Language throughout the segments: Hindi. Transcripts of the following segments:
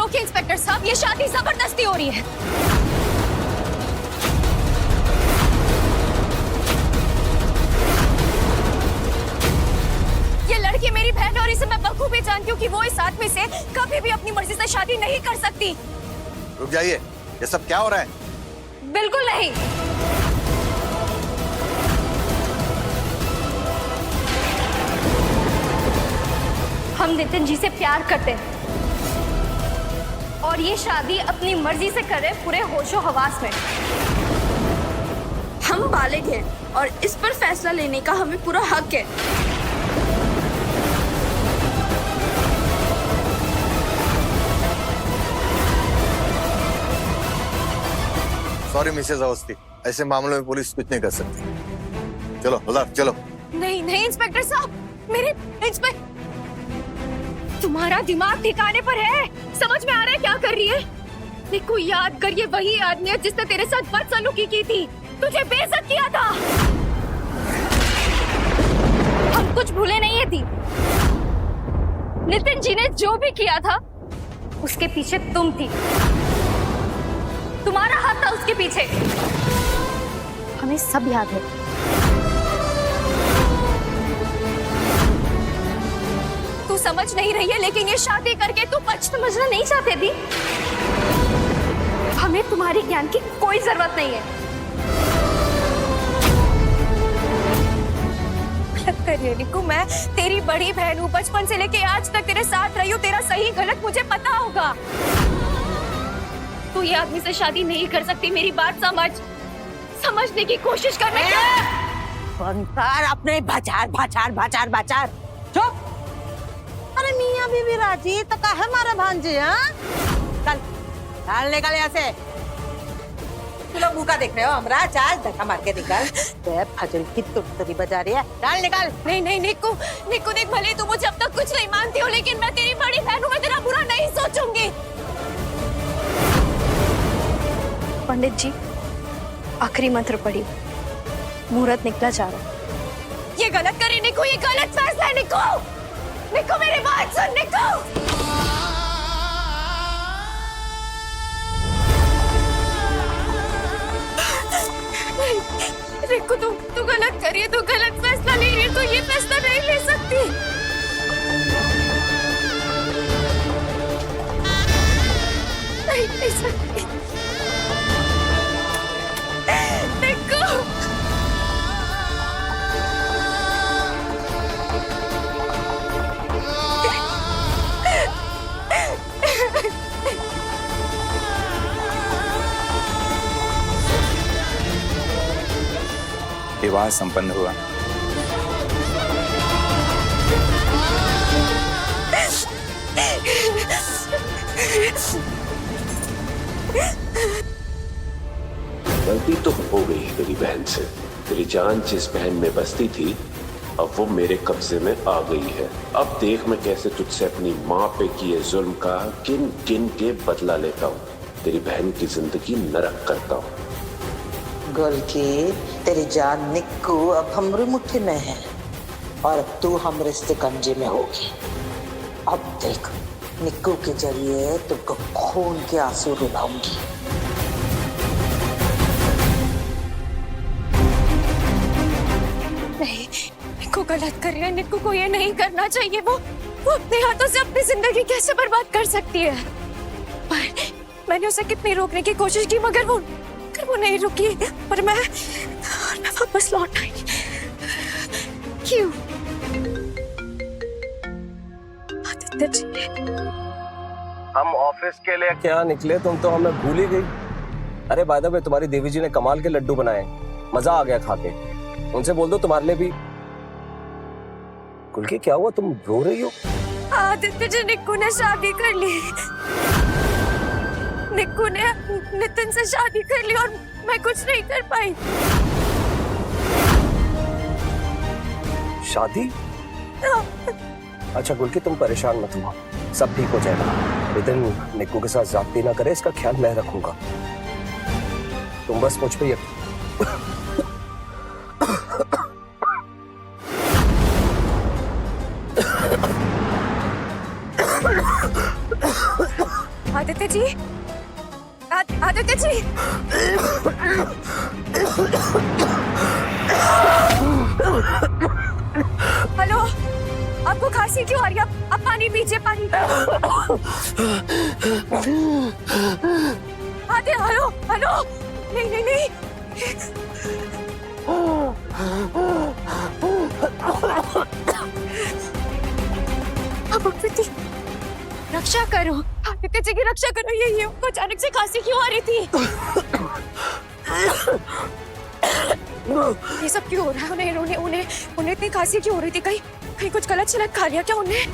रोकिए इंस्पेक्टर साहब, ये शादी जबरदस्ती हो रही है। ये लड़की मेरी बहन है और इसे मैं बखूबी जानती हूँ कि वो इस आदमी से कभी भी अपनी मर्जी से शादी नहीं कर सकती। रुक जाइए, ये सब क्या हो रहा है? बिल्कुल नहीं। हम नितिन जी से प्यार करते हैं और ये शादी अपनी मर्जी से कर रहे पूरे होशो हवास में। हम बालिग हैं और इस पर फैसला लेने का हमें पूरा हक है। सॉरी मिसेस अवस्थी, ऐसे मामलों में पुलिस कुछ नहीं कर सकती। चलो बाजार चलो। नहीं नहीं इंस्पेक्टर साहब, मेरे तुम्हारा दिमाग ठिकाने पर है? समझ में आ रहा है क्या कर रही है? देखो याद कर, ये वही आदमी है जिसने तेरे साथ बदसलूकी की थी, तुझे बेइज्जत किया था। हम कुछ भूले नहीं है दी। नितिन जी ने जो भी किया था उसके पीछे तुम थी, तुम्हारा हाथ था उसके पीछे। हमें सब याद है। तू समझ नहीं रही है, लेकिन ये शादी करके तू समझना नहीं चाहते थी। हमें तुम्हारी ज्ञान की कोई जरूरत नहीं है। निक्कू, मैं तेरी बड़ी बहन हूँ, बचपन से लेके आज तक तेरे साथ रही हूँ। तेरा सही गलत मुझे पता होगा। तू ये आदमी से शादी नहीं कर सकती, मेरी बात समझने की कोशिश कर। अपने भाचार चुप। अरे मियाँ बीवी राजी तो का है हमारा भांजे? चल निकल यहाँ से। तू लोग मुँह देख रहे हो हमरा? चाल धक्का मार के निकल। फजल की तुरतरी बजा रही है। चल निकल। नहीं निक्कू देख, भले तू मुझे अब तक कुछ नहीं मानती हो, लेकिन मैं तेरी बड़ी बहन हूँ, मैं तेरा बुरा नहीं सोचूंगी। पंडित जी, आखिरी मंत्र पढ़ी, मुहूर्त निकला जा रहा। ये गलत करे निक्कू, ये गलत फैसला है निक्कू, मेरी बात सुन निक्कू। निक्कू तू गलत कर रही है, तू गलत फैसला ले रही है, तू ये फैसला नहीं ले सकती। नहीं ले सकती निक्कू। विवाह संपन्न हुआ। गलती तो हो गई तेरी बहन से। तेरी जान जिस बहन में बसती थी अब वो मेरे कब्जे में आ गई है। अब देख मैं कैसे तुझसे अपनी माँ पे किए जुल्म का गिन गिन के बदला लेता हूँ। तेरी बहन की जिंदगी नरक करता हूँ। गोलकी, तेरी जान निक्कू अब हमारी मुट्ठी में है और अब तू हमरे शिकंजे में होगी। अब देख, निक्कू के जरिए तुमको खून के आंसू रुलाऊंगी। नहीं, निक्कू गलत कर रही है। निक्कू को ये नहीं करना चाहिए। वो अपने हाथों से अपनी जिंदगी कैसे बर्बाद कर सकती है? पर मैंने उसे कितनी रोकने की कोशिश की, मगर वो नहीं रुकी और मैं वापस लौट आई। क्यों? आदित्य जी, हम ऑफिस के लिए क्या निकले, तुम तो हमें भूल ही गई। अरे बाय द वे, तुम्हारी देवी जी ने कमाल के लड्डू बनाए, मजा आ गया खा के। उनसे बोल दो तुम्हारे लिए भी। कुलकी क्या हुआ, तुम रो रही हो? आदित्य जी, निक्कू ने शादी कर ली। निक्कू ने नितिन से शादी कर ली और मैं कुछ नहीं कर पाई। शादी? अच्छा गुलकी, तुम परेशान मत हुआ, सब ठीक हो जाएगा। नितिन निक्कू के साथ ज्यादती ना करे, इसका ख्याल मैं रखूंगा। तुम बस मुझ पे आदित्य जी, आदित्य जी, हेलो, आपको खांसी क्यों आ रही है? आप पानी पीजिए, पानी। आदित्य, हेलो हेलो, नहीं नहीं नहीं, अब प्रति रक्षा करो, आदित्य जी की रक्षा करो। ये उनको अचानक से खांसी क्यों आ रही थी? ये सब क्यों हो रहा है? उन्हें इतनी खांसी क्यों हो रही थी? कहीं कुछ गलत शलत खा लिया क्या उन्हें?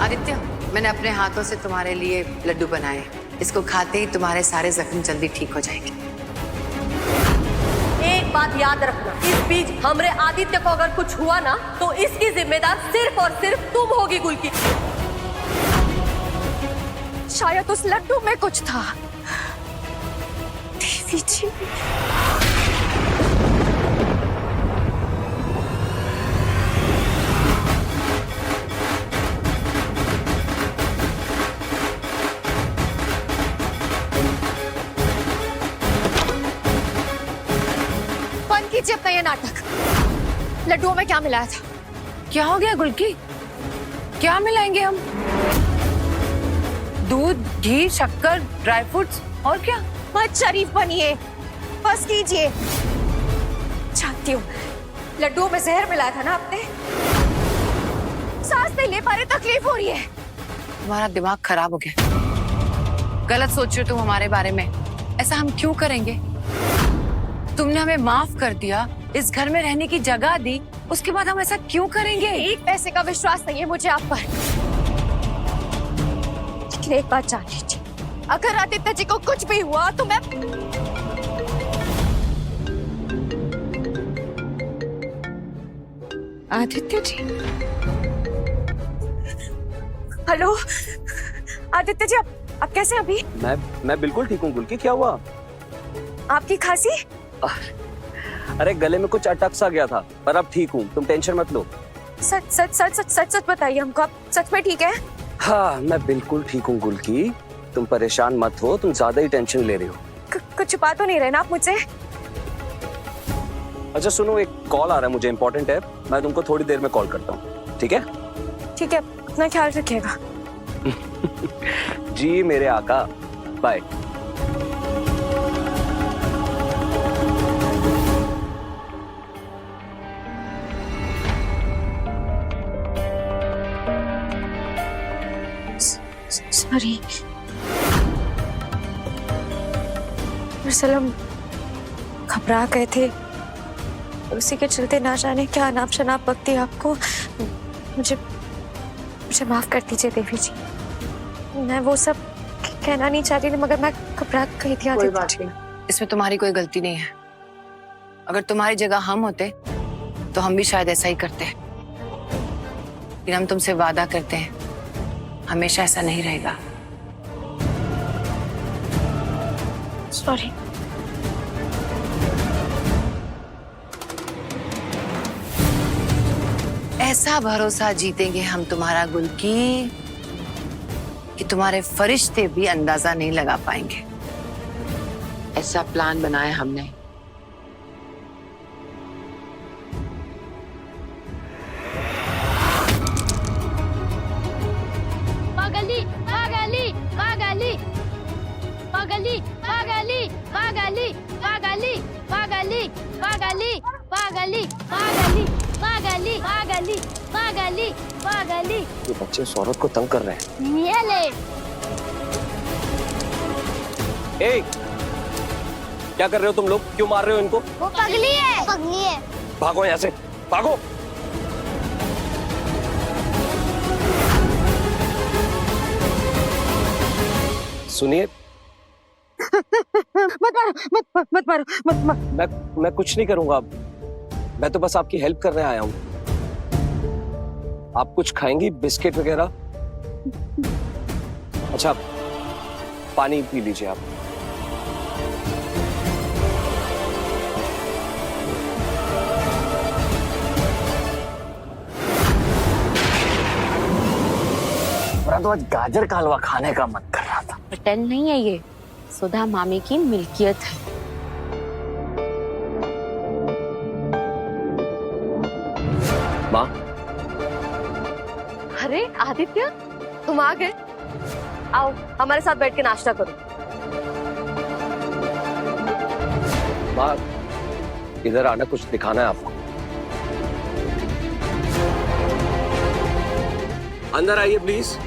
आदित्य, मैंने अपने हाथों से तुम्हारे लिए लड्डू बनाए। इसको खाते ही तुम्हारे सारे जख्म जल्दी ठीक हो जाएंगे। एक बात याद रखना, इस बीच हमरे आदित्य को अगर कुछ हुआ ना तो इसकी जिम्मेदार सिर्फ और सिर्फ तुम होगी गुलकी। शायद उस लड्डू में कुछ था। देवी जी, बंद कीजिए अपना ये नाटक। लड्डुओं में क्या मिलाया था? क्या हो गया गुलकी? क्या मिलाएंगे हम? दूध, घी, शक्कर, ड्राई फ्रूट्स और क्या? मत शरीफ बनिए, बस कीजिए। जानती हूँ लड्डुओं में जहर मिलाया था ना आपने। सांस नहीं ले पा रहे, तकलीफ हो रही है। तुम्हारा दिमाग खराब हो गया। गलत सोच रहे हो तुम हमारे बारे में। ऐसा हम क्यों करेंगे? तुमने हमें माफ कर दिया, इस घर में रहने की जगह दी, उसके बाद हम ऐसा क्यों करेंगे? एक पैसे का विश्वास नहीं है मुझे आप पर। लेकिन एक बात जान लीजिए, अगर आदित्य जी को कुछ भी हुआ तो मैं आदित्य जी, हेलो आदित्य जी, आप कैसे हैं अभी? मैं बिल्कुल ठीक हूँ गुलकी। क्या हुआ? आपकी खांसी? अरे गले में कुछ अटक सा गया था, पर अब ठीक हूँ, तुम टेंशन मत लो। सच सच सच सच सच सच बताइए हमको, आप सच में ठीक है? हाँ, मैं बिल्कुल ठीक हूँ गुलकी, तुम परेशान मत हो, तुम ज्यादा ही टेंशन ले रही हो। कुछ छुपा तो नहीं रहे ना आप मुझसे? अच्छा सुनो, एक कॉल आ रहा है मुझे, इंपॉर्टेंट है, मैं तुमको थोड़ी देर में कॉल करता हूँ, ठीक है? ठीक है, अपना ख्याल रखिएगा। जी मेरे आका, बाय। सॉरी, दरअसल हम घबरा गए थे, उसी के चलते ना जाने क्या अनाप शनाप बकती आपको। मुझे माफ कर दीजिए देवी जी, मैं वो सब कहना नहीं चाहती थी, मगर मैं घबरा गई थी। कोई बात नहीं, इसमें तुम्हारी कोई गलती नहीं है। अगर तुम्हारी जगह हम होते तो हम भी शायद ऐसा ही करते। लेकिन हम तुमसे वादा करते हैं, हमेशा ऐसा नहीं रहेगा। सॉरी। ऐसा भरोसा जीतेंगे हम तुम्हारा गुलकी कि तुम्हारे फरिश्ते भी अंदाजा नहीं लगा पाएंगे। ऐसा प्लान बनाया हमने। पागली पागली पागली पागली पागली पागली पागली पागली पागली पागली पागली पागली पागली पागली पागली। ये बच्चे इस औरत को तंग कर रहे हैं। ये ले। ए, क्या कर रहे हो तुम लोग? क्यों मार रहे हो इनको? वो पगली है, पगली है। भागो यहाँ से, भागो। सुनिए, मत मारो, मत मारो, मैं कुछ नहीं करूंगा अब, मैं तो बस आपकी हेल्प करने आया हूँ। आप कुछ खाएंगी, बिस्किट वगैरह? अच्छा, पानी पी लीजिए आप। मेरा तो आज गाजर का हलवा खाने का मन कर रहा था। होटल नहीं है ये, सुधा मामी की मिल्कियत है। माँ, अरे आदित्य, तुम आ गए। आओ हमारे साथ बैठ के नाश्ता करो। माँ इधर आना, कुछ दिखाना है आपको। अंदर आइए प्लीज।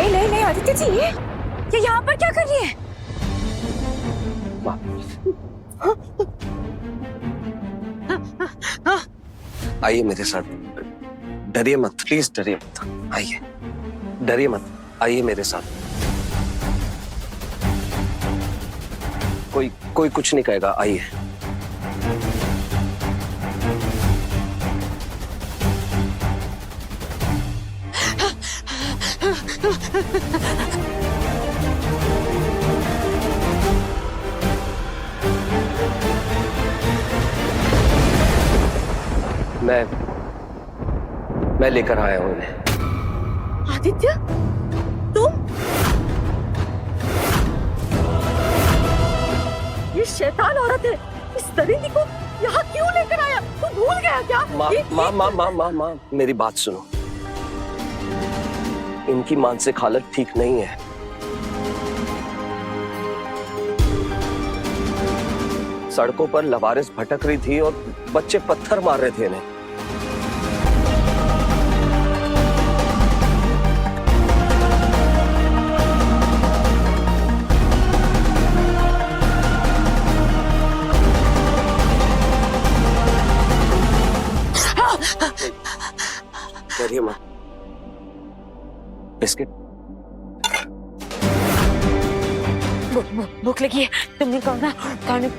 नहीं नहीं आदित्य जी, ये यहाँ पर क्या कर रही है? आइए मेरे साथ, डरिए मत, प्लीज डरिए मत, आइए, डरिए मत, आइए मेरे साथ। कोई कुछ नहीं कहेगा, आइए। मैं लेकर आया हूं इन्हें। आदित्य, तुम? ये शैतान औरत है, इस दरिंदी को यहाँ क्यों लेकर आया? तू भूल गया क्या? माँ, मेरी बात सुनो। इनकी मानसिक हालत ठीक नहीं है। सड़कों पर लवारिस भटक रही थी और बच्चे पत्थर मार रहे थे इन्हें। डरिए मत। बिस्किट? भूख लगी है, तुमने कहा ना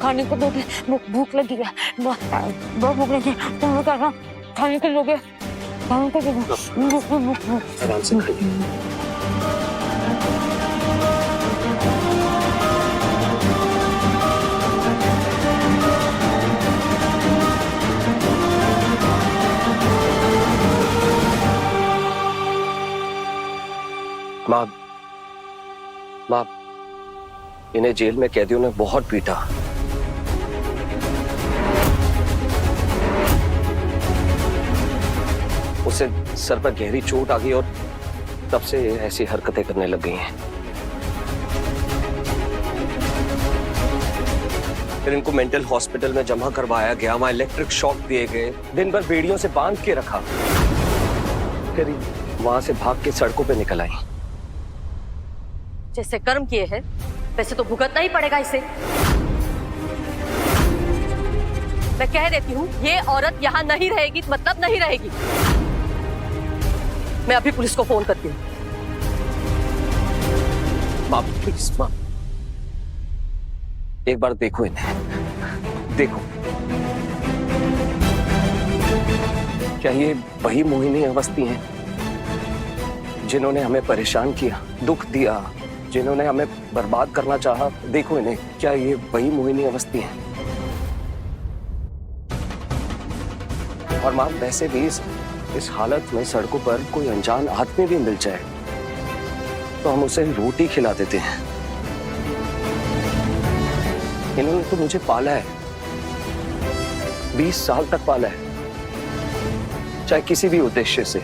खाने को दोगे। भूख लगी है, बहुत भूख लगी है, तुमने कहा खाने को दोगे, खाने को दोगे। आराम से खाइए। माँ, इन्हें जेल में कैदियों ने बहुत पीटा। उसे सर पर गहरी चोट आ गई और तब से ऐसी हरकतें करने लग गई हैं। फिर इनको मेंटल हॉस्पिटल में जमा करवाया गया, वहां इलेक्ट्रिक शॉक दिए गए, दिन भर बेड़ियों से बांध के रखा, फिर वहां से भाग के सड़कों पे निकल आई। जैसे कर्म किए हैं वैसे तो भुगतना ही पड़ेगा इसे। मैं कह देती हूँ, ये औरत यहाँ नहीं रहेगी, मतलब नहीं रहेगी। मैं अभी पुलिस को फोन करती हूँ। माँ प्लीज, माँ एक बार देखो इन्हें, देखो। क्या ये वही मोहिनी अवस्थी हैं जिन्होंने हमें परेशान किया, दुख दिया, जिन्होंने हमें बर्बाद करना चाहा? देखो इन्हें, क्या ये वही मोहिनी अवस्थी हैं? और मां, वैसे भी इस हालत में सड़कों पर कोई अनजान आदमी भी मिल जाए तो हम उसे रोटी खिला देते हैं। इन्होंने तो मुझे पाला है, 20 साल तक पाला है, चाहे किसी भी उद्देश्य से।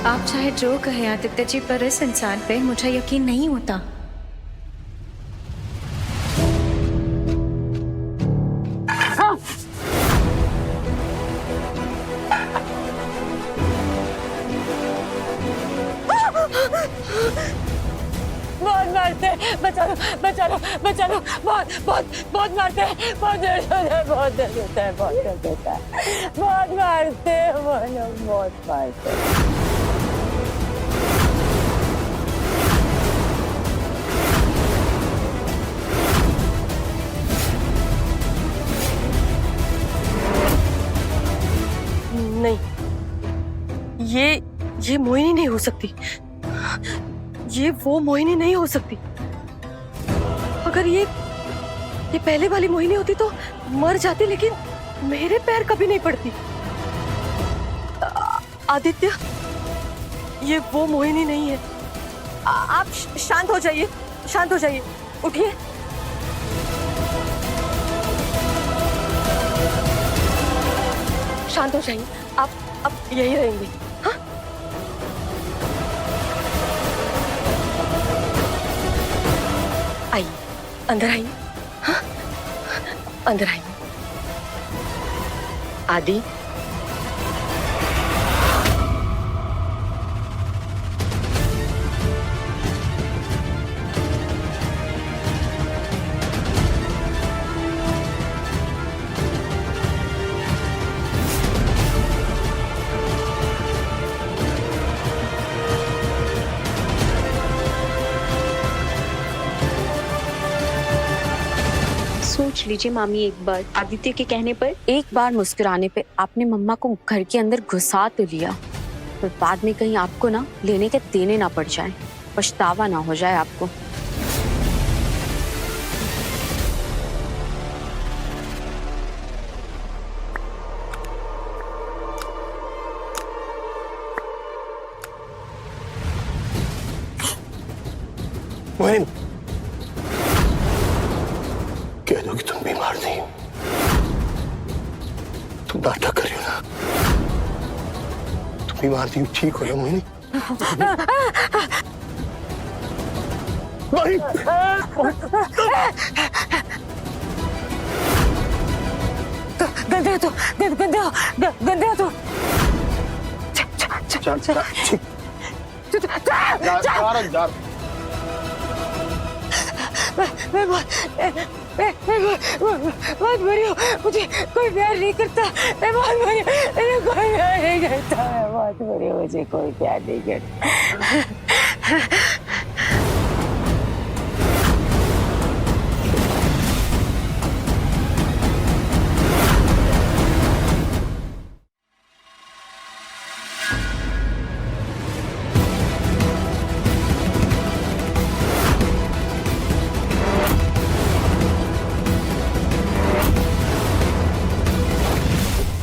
आप चाहे जो कहें आदित्य जी, पर इस इंसान पे मुझे यकीन नहीं होता। बहुत मारते हैं, बचा लो बचा लो बचा लो, बहुत बहुत बहुत मारते हैं, बहुत दर्द होता है, बहुत दर्द होता है, बहुत दर्द होता है, बहुत मारते हैं वो लोग, बहुत मारते हैं। नहीं, ये मोहिनी नहीं हो सकती, ये वो मोहिनी नहीं हो सकती। अगर ये पहले वाली मोहिनी होती तो मर जाती, लेकिन मेरे पैर कभी नहीं पड़ती। आदित्य, ये वो मोहिनी नहीं है। आप शांत हो जाइए, शांत हो जाइए, उठिए। शांत हो जाइए, आप यही रहेंगे। हाँ? आइए, अंदर आइए। हाँ? अंदर आइए। आदि, सोच लीजिए मामी, एक बार आदित्य के कहने पर, एक बार मुस्कुराने पे आपने मम्मा को घर के अंदर घुसा तो लिया, पर बाद में कहीं आपको ना लेने के देने ना पड़ जाए, पछतावा ना हो जाए आपको। मोहिनी, कह दो कि तुम बीमार नहीं हो, तुम नाटक कर रही हो ना, तुम बीमार नहीं हो, ठीक हो ना मोहिनी? नहीं, गंदे तो गंदे तो मैं बहुत बुरी हूँ, मुझे कोई प्यार नहीं करता, मैं बहुत बुरी हूँ, मुझे कोई प्यार नहीं करता, मैं बहुत बुरी हूँ, मुझे कोई प्यार नहीं करता।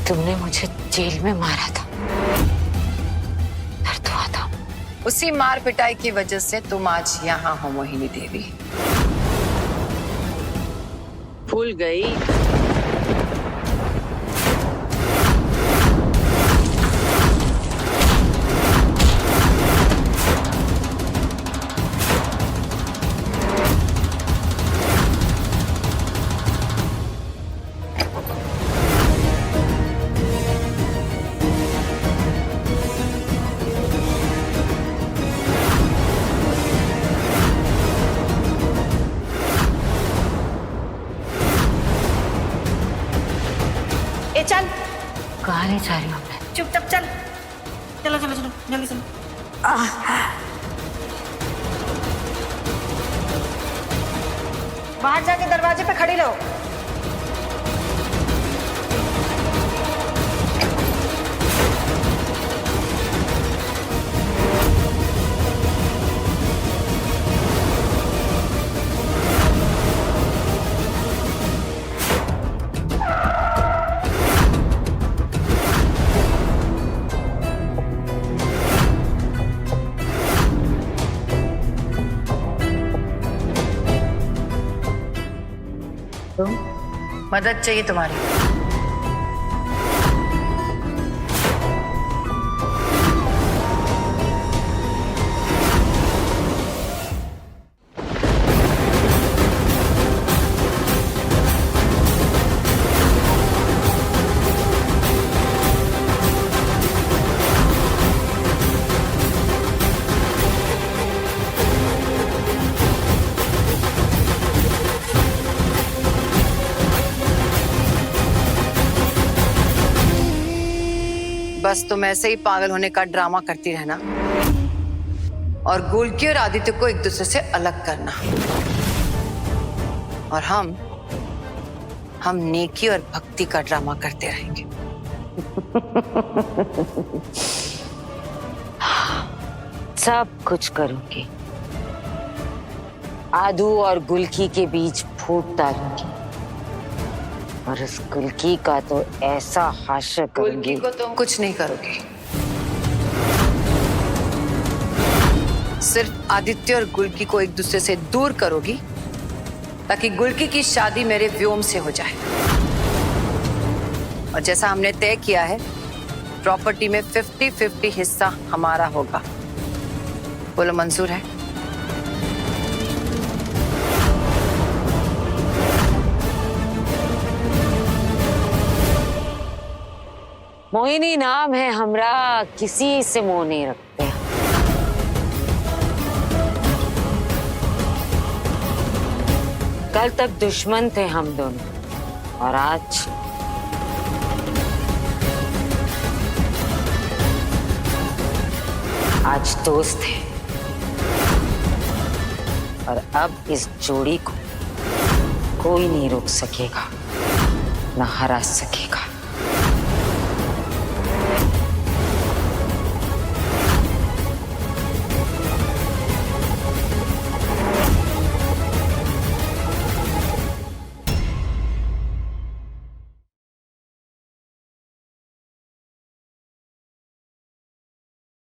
तुमने मुझे जेल में मारा था, दर्द हुआ था, उसी मार पिटाई की वजह से तुम आज यहाँ हो मोहिनी देवी। भूल गई? चल, कहाँ ले जा रही हो? चुपचाप चल, चलो चलो चलो, जल्दी चलो। बाहर जाके दरवाजे पे खड़ी रहो। मदद चाहिए तुम्हारी। बस तुम ऐसे ही पागल होने का ड्रामा करती रहना और गुलकी और आदित्य को एक दूसरे से अलग करना, और हम नेकी और भक्ति का ड्रामा करते रहेंगे। सब कुछ करूंगी, आदू और गुलकी के बीच फूट डालूंगी, और उस गुलकी का तो ऐसा हास्य करूंगी। गुलकी को तुम कुछ नहीं करोगे, सिर्फ आदित्य और गुलकी को एक दूसरे से दूर करोगी ताकि गुलकी की शादी मेरे व्योम से हो जाए। और जैसा हमने तय किया है, प्रॉपर्टी में 50-50 हिस्सा हमारा होगा। बोलो मंजूर है? मोहिनी नाम है हमरा, किसी से मोह नहीं रखते हैं। कल तक दुश्मन थे हम दोनों, और आज दोस्त हैं। और अब इस जोड़ी को कोई नहीं रोक सकेगा, ना हरा सकेगा।